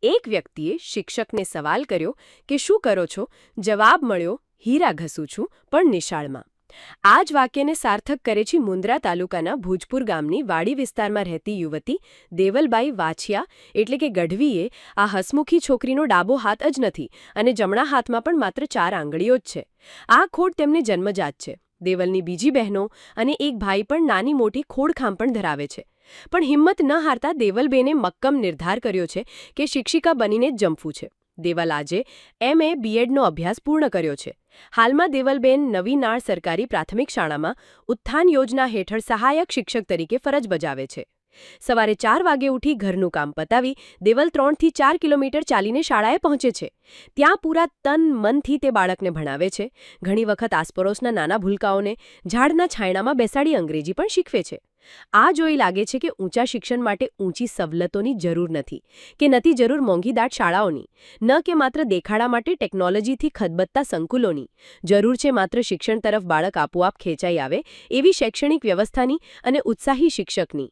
એક વ્યક્તિએ શિક્ષકને સવાલ કર્યો કે શું કરો છો? જવાબ મળ્યો, હીરા ઘસું છું, પણ નિશાળમાં. આ જ વાક્યને સાર્થક કરે છે મુન્દ્રા તાલુકાના ભુજપુર ગામની વાડી વિસ્તારમાં રહેતી યુવતી દેવલબાઈ વાછિયા એટલે કે ગઢવીએ. આ હસમુખી છોકરીનો ડાબો હાથ જ નથી અને જમણા હાથમાં પણ માત્ર 4 આંગળીઓ જ છે. આ ખોડ તેમને જન્મજાત છે. દેવલની બીજી બહેનો અને એક ભાઈ પણ નાની મોટી ખોડખામ પણ ધરાવે છે. પણ હિંમત ન હારતા દેવલબેને મક્કમ નિર્ધાર કર્યો છે કે શિક્ષિકા બનીને જ જંપવું છે. દેવલ આજે MA BEdનો અભ્યાસ પૂર્ણ કર્યો છે. હાલમાં દેવલબેન નવી નાળ સરકારી પ્રાથમિક શાળામાં ઉત્થાન યોજના હેઠળ સહાયક શિક્ષક તરીકે ફરજ બજાવે છે. સવારે 4 વાગે ઉઠી ઘરનું કામ પતાવી દેવલ 3 થી 4 કિલોમીટર ચાલીને શાળાએ પહોંચે છે. ત્યાં પૂરા તન મનથી તે બાળકને ભણાવે છે. ઘણી વખત આસપડોશના નાના ભૂલકાઓને ઝાડના છાંયડામાં બેસાડી અંગ્રેજી પણ શીખવે છે. આ જોઈ લાગે છે કે ઊંચા શિક્ષણ માટે ઊંચી સવલતોની જરૂર નથી કે નથી જરૂર મોંઘીદાટ શાળાઓની, ન કે માત્ર દેખાડા માટે ટેકનોલોજીથી ખદબદતા સંકુલોની. જરૂર છે માત્ર શિક્ષણ તરફ બાળક આપોઆપ ખેંચાઈ આવે એવી શૈક્ષણિક વ્યવસ્થાની અને ઉત્સાહી શિક્ષકની.